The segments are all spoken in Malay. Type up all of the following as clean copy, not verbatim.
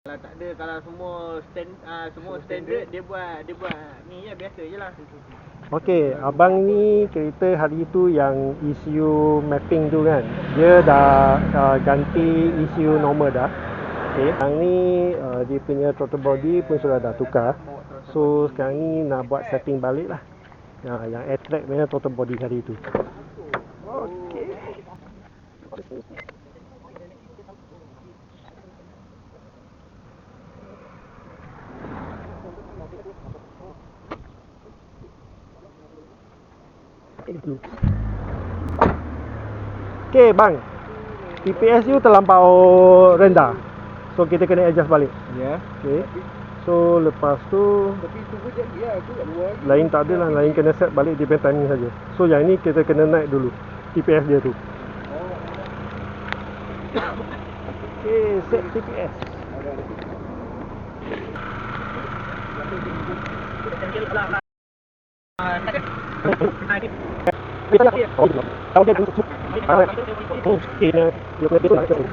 Kalau tak ada, kalau semua standard dia buat ni je biasa je lah. Okey, abang ni cerita hari tu yang issue mapping tu kan. Dia dah ganti issue normal dah. Okey, sekarang ni dia punya throttle body pun sudah dah tukar. So sekarang ni nak buat setting balik lah. Yang air track punya throttle body hari tu. Okey. Okey bang, TPS you terlampau rendah. So kita kena adjust balik. Ya. Okey. So lepas tu Tapi tunggu jadi lah, aku kat luar. lain tak ada lah, lain kena set balik di timing saja. So yang ini kita kena naik dulu TPS dia tu. Okey, set TPS. Tahu dia tu. Okey, dia punya tu nak tu.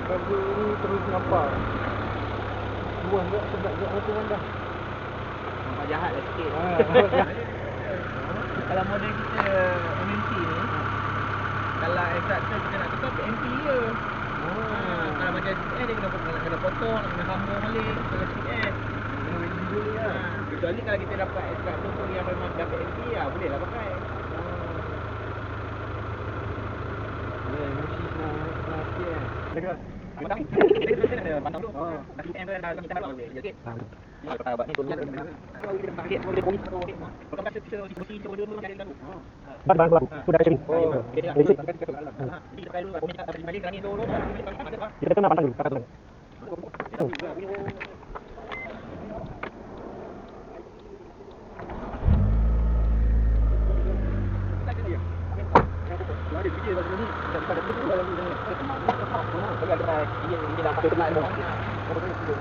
Kabel ni terus nampak. Luas tak sebab tu dah. Nampak jahat lah sikit. Kalau model kita MMT ni, kalau extractor kita nak tukar PMP je. Kalau macam CS dia kena potong, kena sambung balik, kena CS. Kena welding dulu lah. Kecuali kalau kita dapat extractor tu yang memang dah PMP lah, boleh lah pakai. Emosi senang sikit kan. Pantang. Kita pantang dulu. Dah PM tu dah kita nak boleh. Okey. Kalau buat ni turun kalau kita pakai boleh polis atau okey. Kalau kita diskusi kita boleh dulu cari dulu. Bang, sudah cari. Okey dah. Jadi kita perlu komit tak balik kan ni dulu. Kita kena pantang dulu, kata.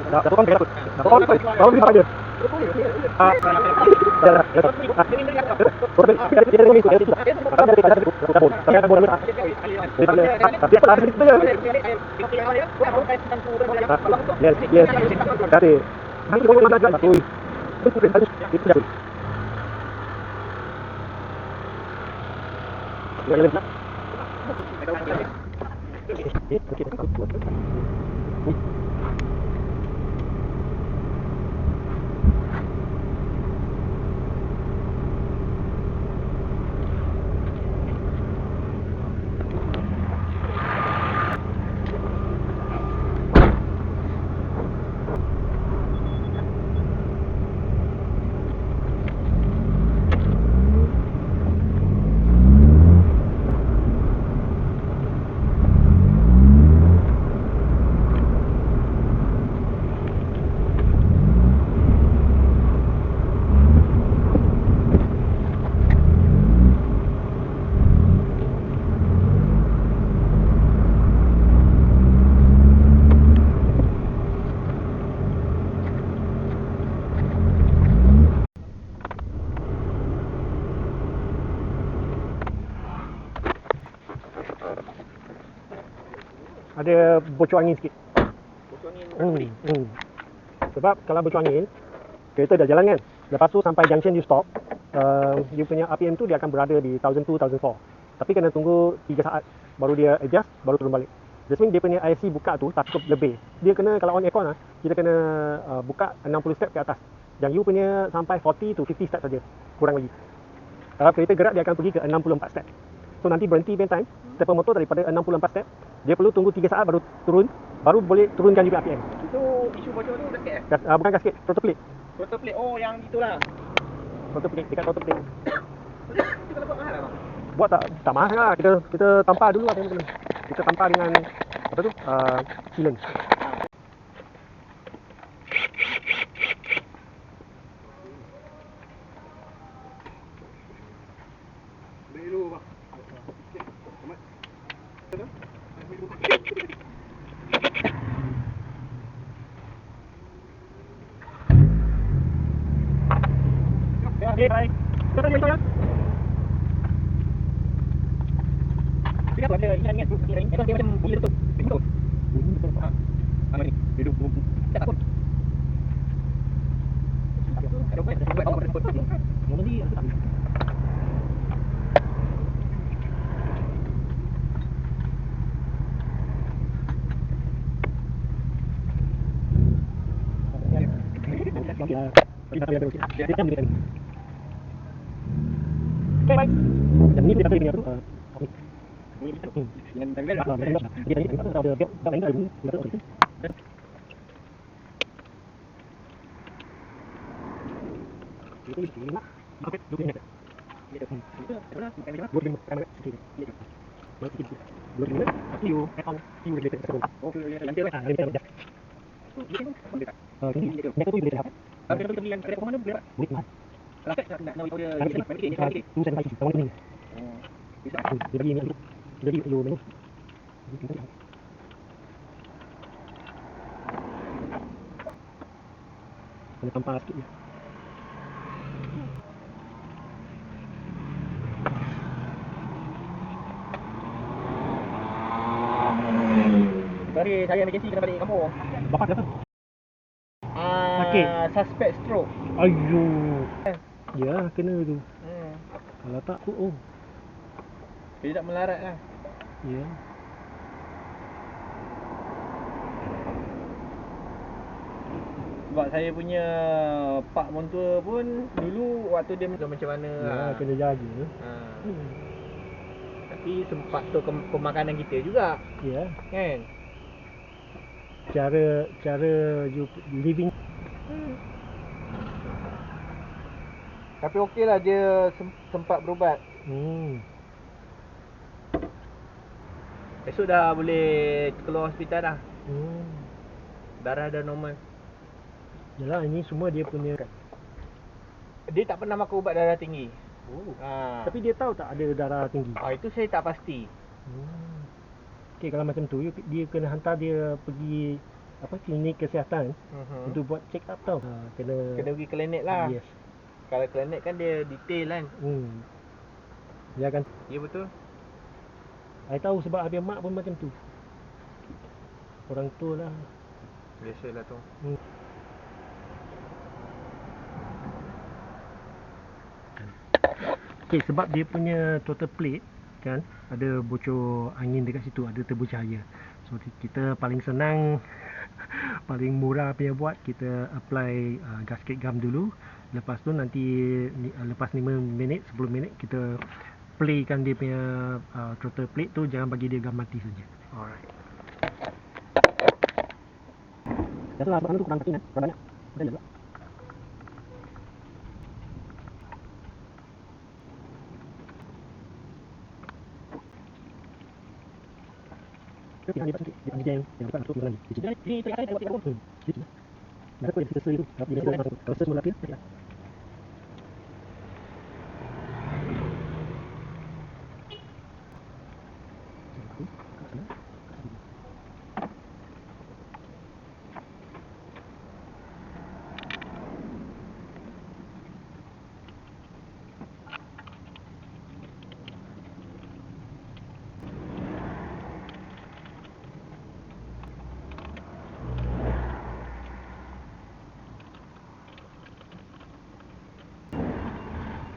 Dah tukang dia tu. Dah tukang tu. Baru dia pakai. Ada bocor angin sikit. Bocor angin. Sebab kalau bocor angin, kereta dah jalan kan. Lepas tu sampai junction you stop, dia punya RPM tu dia akan berada di 1002, 1004. Tapi kena tunggu 3 saat baru dia adjust, baru turun balik. Just mean dia punya IC buka tu tak cukup lebih. Dia kena, kalau on aircon kita kena buka 60 step ke atas. Yang you punya sampai 40 to 50 step saja, kurang lagi. Kalau kereta gerak dia akan pergi ke 64 step. So nanti berhenti bend time, step motor daripada 64 step, dia perlu tunggu 3 saat baru turun, baru boleh turunkan juga RPM. Itu isu bocor tu gasket Bukan gasket, throttle plate. Throttle plate. Oh, yang itulah. Throttle plate, dekat throttle plate. Itu kalau buat mahal lah bang. Buat tak mahal lah, kita tampar dulu lah teman-teman. Kita tampar dengan apa tu? Sealant. Beli dulu bang. Okay, bye. Kita tadi ya. Tapi apa dia ingat dia macam bunyi betul. Betul. Apa ni? Duduk. Tak apa. Normally aku tak. Okay, bye. Dan ni kita punya tu. Dengan tanggal apa? Dia tadi kita tahu dia tak lain lagi. Kita tahu itu. Itu ini. Okey, dulu ni. Itu mana? Kamera. Dua lima kamera. Okey. Masih kita. Dua lima. Tapi you add on you related to. Okey, nanti lah. Ini kan. Ini dia tu boleh dapat. Tapi kalau kita beli yang kereta mana boleh tak? Boleh mahal. Kalau tak nak tahu dia Kan bikin tu saya lagi. Tahun ini. Oh. Bisa. Jadi ini jadi you ni. Kena tampar sikit je. Sorry, saya emergency kena balik kampung. Bapak kata. Ah, Sakit. Suspect stroke. Ayuh. Ya, kena tu. Kalau tak aku Dia tak melarat lah. ya. Sebab saya punya pak montua pun dulu waktu dia macam mana Ya, lah. kena jaga. Tapi sempat tu pemakanan kita juga Ya. kan. Cara you living. Tapi okey lah dia sempat berubat. Esok dah boleh keluar hospital dah. Darah dah normal. Yalah, ini semua dia punya. Dia tak pernah makan ubat darah tinggi. Tapi dia tahu tak ada darah tinggi. Itu saya tak pasti. Okey, kalau macam tu dia kena hantar dia pergi klinik kesihatan untuk buat check up tau. Kena pergi klinik lah. Yes. Kalau klinik kan dia detail kan. Dia akan. Ya betul. Saya tahu sebab habis mak pun macam tu. Orang tua lah. Biasalah tu. Okey, sebab dia punya throttle plate kan ada bocor angin dekat situ, ada tebu cahaya. So kita paling senang paling murah punya buat, kita apply gasket gum dulu. Lepas tu nanti lepas 5 minit 10 minit kita playkan dia punya throttle plate tu, jangan bagi dia gam mati saja. Alright. Biasalah sebab tu kurang kecil kan, kurang banyak. Betul juga. Dia ambil sikit, dia ambil jam, yang bukan masuk lagi. Ini tengah saya buat tiap pun. Sikit. Dah aku yang selesai tu, tapi dia masuk. Kalau semua lapis, ya.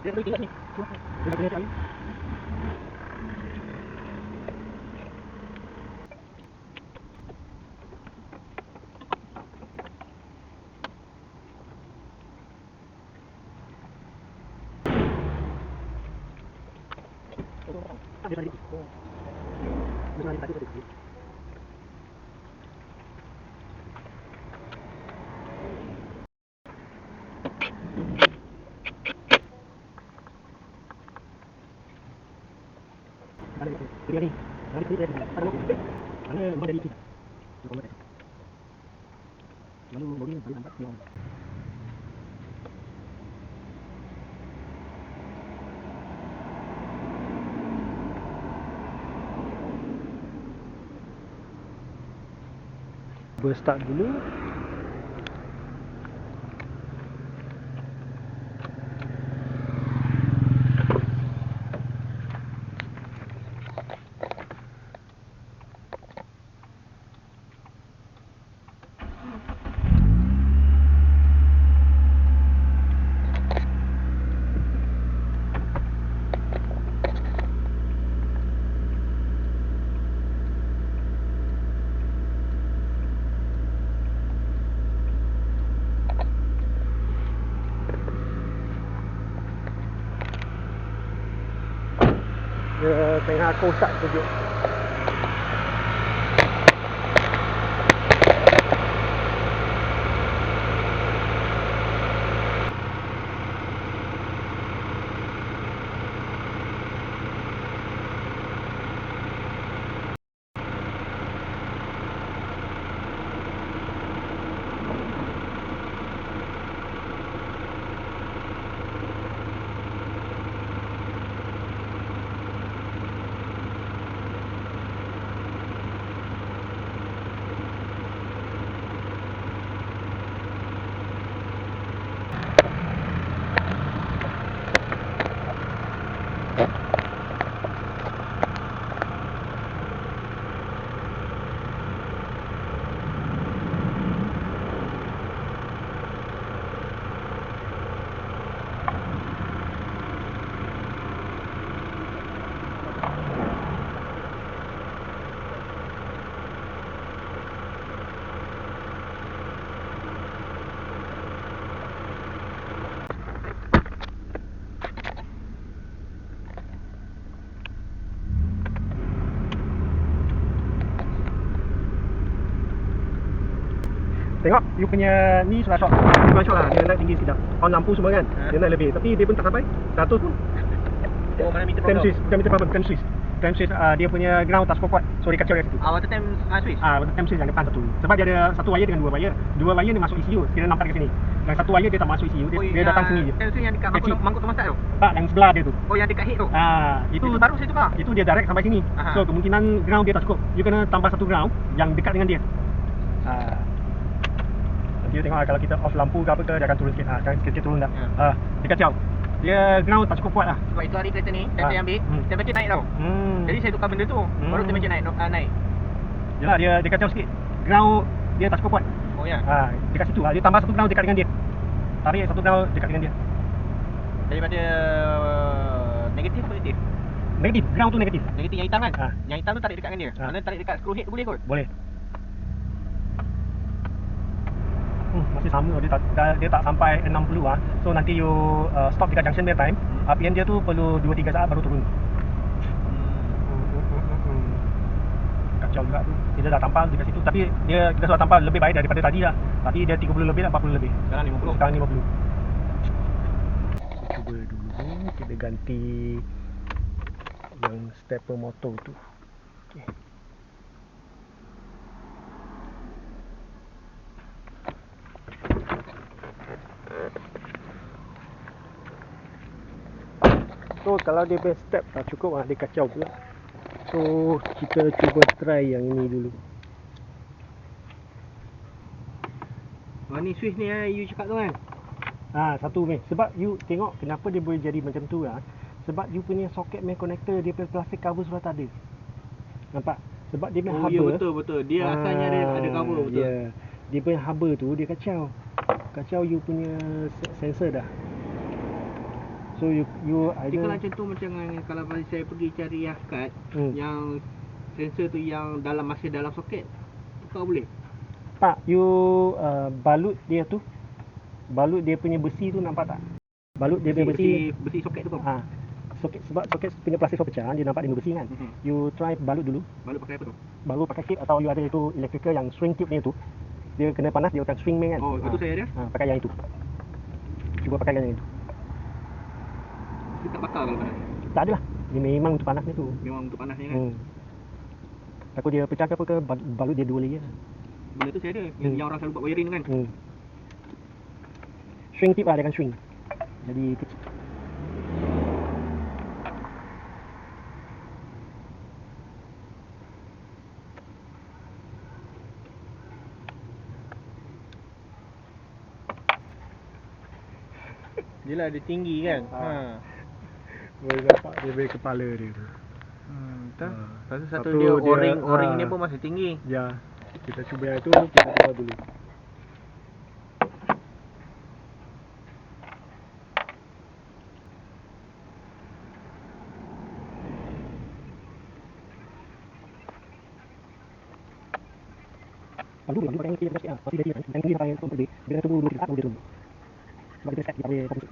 Dia boleh tinggal ni. Dia boleh tinggal ni. Dia tadi. Dia tadi tadi. Dia ni. Nanti dia ada. Ada rumah dari kita. Rumah dari. Lalu mobil balik angkat pulang. Start dulu. tengah aku start sejuk. Tengok, you punya ni sudah shot. Bukan shot lah, dia naik tinggi sekejap. On lampu semua kan, dia naik lebih. Tapi dia pun tak sampai 100 pun. Oh, mana meter Time problem? switch, bukan meter problem, time switch. Time switch, dia punya ground tak cukup kuat. So dia kacau dari situ. Water time switch? Water time switch yang depan satu. Sebab dia ada satu wire dengan dua wire. Dua wire dia masuk ECU, kira nampak dekat sini. Dan satu wire dia tak masuk ECU, dia datang sini je. Time switch yang dekat Kecil. mangkuk termasat tu? Tak, yang sebelah dia tu. Oh, yang dekat head tu? Itu baru saya tukar? Itu dia direct sampai sini. Aha. So kemungkinan ground dia tak cukup. You kena tambah satu ground yang dekat dengan dia. Nanti you tengok kalau kita off lampu ke apa ke, dia akan turun sikit. Akan sikit-sikit turun dah. Dia kacau. Dia ground tak cukup kuat lah. Sebab itu hari kereta ni, saya ambil, temperature naik tau. Jadi saya tukar benda tu, baru temperature naik. Yalah, dia kacau sikit. Ground dia tak cukup kuat. Oh ya? Dekat situ dia tambah satu ground dekat dengan dia. Tarik satu ground dekat dengan dia. Daripada negatif positif? Negatif, ground tu negatif. Negatif yang hitam kan? Ha. Yang hitam tu tarik dekat dengan dia. Mana tarik dekat screw head tu boleh kot? Boleh. Masih sama, dia tak sampai 60 ah. So nanti you stop dekat junction time, RPM dia tu perlu 2-3 saat baru turun. Kacau juga tu. Kita dah tampal dekat situ, tapi kita sudah tampal lebih baik daripada tadi lah. Tadi dia 30 lebih dah, 40 lebih. Sekarang 50. Sekarang 50. Cuba dulu kita ganti yang stepper motor tu. Okey. So kalau dia best step tak cukup dia kacau pula. So kita cuba try yang ini dulu. Ni switch ni you cakap tu kan? Satu main. Sebab you tengok kenapa dia boleh jadi macam tu sebab you punya socket main connector, dia punya plastic cover sudah tak ada. Nampak? Sebab dia punya hubber. Ya betul. Dia asalnya ada cover betul. Yeah. Dia punya hubber tu dia kacau. Kacau you punya sensor dah. So you Jadi either kalau macam tu, macam kalau saya pergi cari Yaskat yang sensor tu yang masih dalam soket, tukar boleh? tak, you balut dia tu. Balut dia punya besi tu, nampak tak? Balut dia punya besi soket tu kau? Soket, sebab soket punya plastik pecah, dia nampak dia besi kan. You try balut dulu. Balut pakai apa tu? Balut pakai tip atau you ada itu electrical yang string tube ni tu. Dia kena panas, dia akan string main kan. Oh, itu saya ada. Pakai yang itu. Cuba pakai yang itu. Dia tak bakar kalau panas? Tak adalah. Dia memang untuk panasnya tu. Memang untuk panasnya kan? Takut dia pecah ke apa ke, balut dia 2 layer. Benda tu saya ada. Yang orang selalu buat wiring kan? String tip dia akan string. Jadi kecil. Dia lah dia tinggi kan? Boleh nampak dia punya kepala dia tu. Betul. Satu dia o-ring dia pun masih tinggi. Ya. Kita cuba yang itu, kita cuba dulu. Lalu pakai yang kita sikit masih jadi kan. Yang ini pakai untuk dia tunggu 2 saat baru dia tunggu. Sebab kita set dia punya komisi.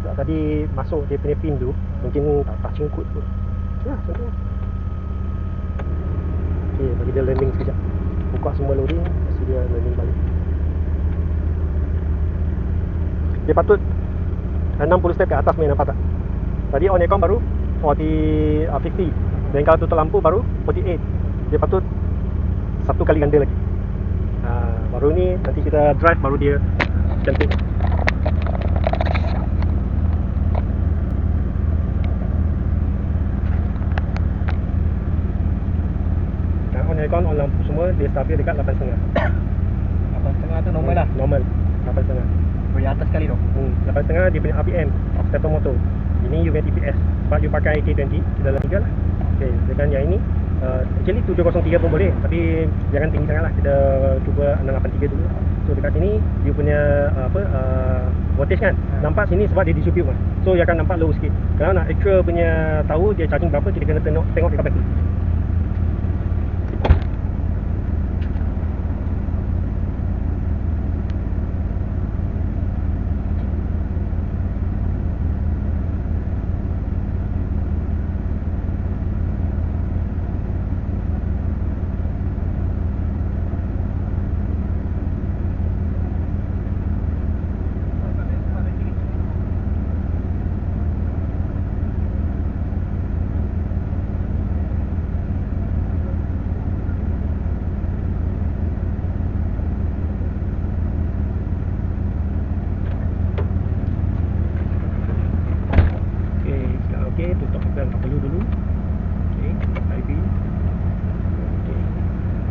Sebab tadi masuk dia punya pin tu, mungkin tak touching code pun. Ya, macam tu. Okay, bagi dia landing sekejap. Buka semua loading, lepas tu dia landing balik. Dia patut 60 step ke atas main, nampak tak? Tadi on aircon baru 50. Dan kalau tutup lampu baru 48. Dia patut satu kali ganda lagi. Baru ni nanti kita drive baru dia cantik. Dan on aircon, on lampu semua dia stabil dekat 8.5. 8.5 tu normal lah. Normal 8.5. Beri atas sekali tu. 8.5 dia punya RPM stepper motor. Ini you punya TPS. Sebab you pakai K20 dalam 3 lah. Okay, dengan yang ini actually 703 pun boleh, tapi jangan tinggi sangat lah. Kita cuba 683 dulu. So dekat sini you punya voltage kan nampak sini sebab dia distribute lah. So dia akan nampak low sikit. Kalau nak actual punya tahu dia charging berapa, kita kena tengok dekat battery. Okey, tutup pegang tak perlu dulu. Okey, IV. Okey.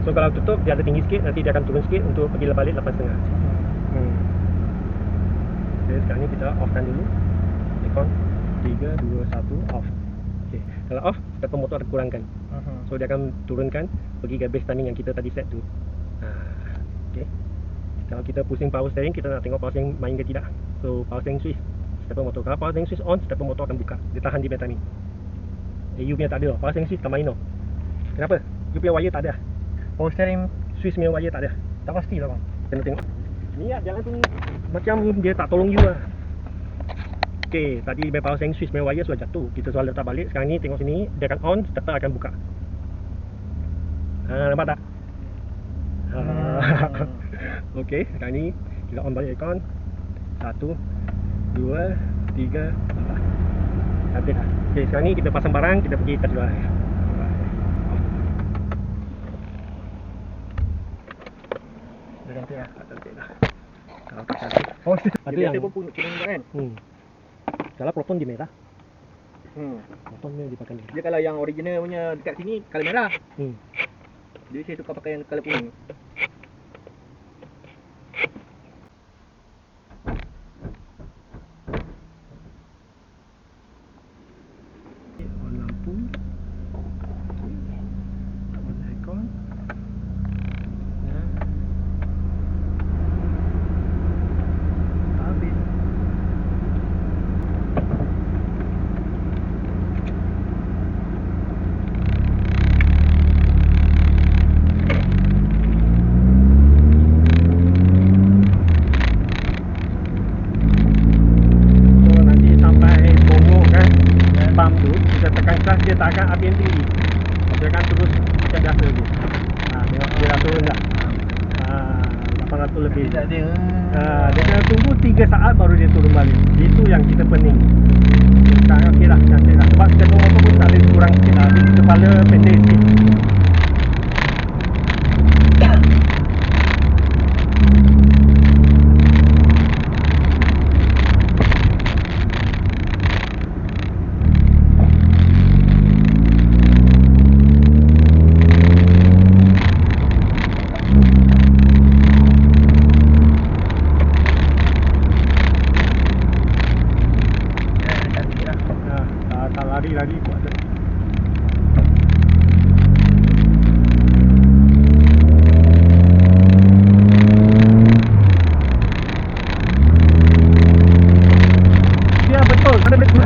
So kalau tutup dia ada tinggi sikit, nanti dia akan turun sikit untuk pergi balik 8.5. Okay, sekarang ni kita offkan dulu. Aircon 3, 2, 1 off. Okey, kalau off stepper motor ada kurangkan. So dia akan turunkan pergi ke base timing yang kita tadi set tu. Okey. Kalau kita pusing power steering, kita nak tengok power steering main ke tidak. So power steering switch, stepper motor. Kalau power steering switch on, stepper motor akan buka. Dia tahan di base timing. You punya tak ada. Power steering switch tak main tau. Kenapa? You punya wire tak ada. Power steering Switch punya wire tak ada. tak pasti lah bang. Kena tengok. Ni lah jalan tu macam dia tak tolong you lah. Okey, tadi power steering switch punya wire sudah jatuh. Kita sudah letak balik. Sekarang ni tengok sini, dia akan on, stepper akan buka. Nampak tak? Okey, sekarang ni kita on balik aircon. 1, 2, 3, 4. Cantik lah. Okey, sekarang ni kita pasang barang, kita pergi test drive. Dah cantik lah. Cantik lah. Kalau tak cantik. Oh, Ada dia yang pun punya juga kan. Kalau proton dia merah. Proton dia pakai merah. Dia kalau yang original punya dekat sini color merah. Dia saya tukar pakai yang color kuning. On lampu. On aircon. Habis. So nanti sampai bongok kan pump tu, kita tekan keras dia tak akan RPM tinggi. Dia akan terus macam biasa je. Tengok dia dah turun dah. 800 lebih. Tak ada. Dia kena tunggu 3 saat baru dia turun balik. Itu yang kita pening. Sekarang okey lah, cantik lah. Sebab kita motor pun tak ada kurang sikit lah. Habis kepala pendek sikit. Tak lari lagi kuat dah. Ya betul, ada betul.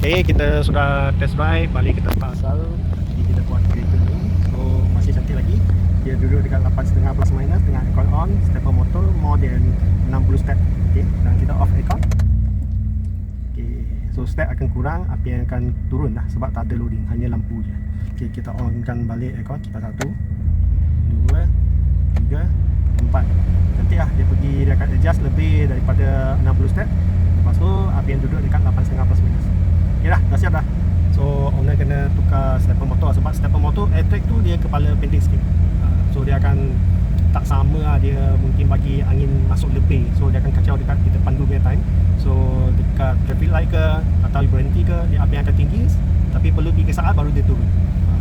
Okay, kita sudah test drive balik ke tempat asal. Jadi kita buat kereta ni, so masih cantik lagi. Dia duduk dekat 8.5 plus minus dengan aircon on, stepper motor more than 60 step. Okay, dan kita off aircon. Okay, so step akan kurang, api akan turun lah sebab tak ada loading, hanya lampu je. Okay, kita onkan balik aircon, kita 1, 2, 3, 4. Cantik lah, dia akan adjust lebih daripada 60 step. Lepas tu api yang duduk dekat 8.5 plus minus. Okay dah siap dah. So owner kena tukar stepper motor sebab stepper motor airtrack tu dia kepala pendek sikit. So dia akan tak sama lah, dia mungkin bagi angin masuk lebih. So dia akan kacau dekat kita pandu punya time. So dekat traffic light ke atau berhenti ke, dia api akan tinggi, tapi perlu 3 saat baru dia turun.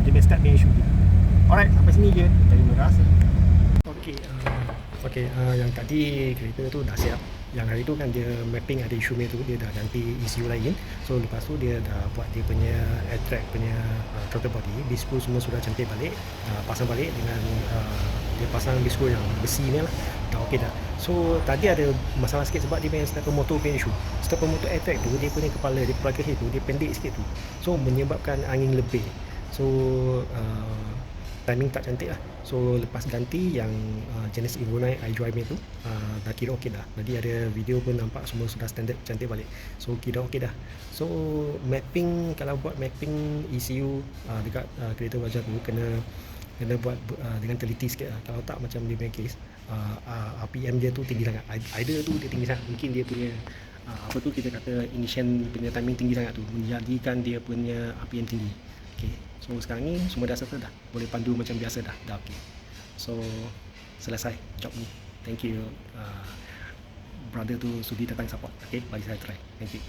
Dia punya step punya issue dia. Alright, sampai sini je. Terima kasih. Okay, yang tadi kereta tu dah siap. Yang hari tu kan dia mapping ada isu tu, dia dah ganti ECU lain. So lepas tu dia dah buat dia punya air track punya throttle body, biskul semua sudah cantik balik, pasang balik dengan dia pasang biskul yang besi ni lah, dah okey dah. So tadi ada masalah sikit sebab dia punya stepper motor punya isu. Stepper motor air track tu dia punya kepala, dia plug head tu dia pendek sikit tu, so menyebabkan angin lebih. So timing tak cantik lah. So lepas ganti yang jenis Evo9 iDrive tu dah kira okey dah. Jadi ada video pun nampak semua sudah standard cantik balik. So kira okey dah. So mapping, kalau buat mapping ECU dekat kereta wajar tu kena buat dengan teliti sikit lah. Kalau tak macam dia punya case, RPM dia tu tinggi sangat. Idle tu dia tinggi sangat. Mungkin dia punya apa tu kita kata ignition punya timing tinggi sangat tu, menjadikan dia punya RPM tinggi. Okay. So sekarang ni semua dah settle dah. Boleh pandu macam biasa dah okey. So selesai job ni. Thank you brother tu sudi datang support. Okay, bagi saya try. Thank you.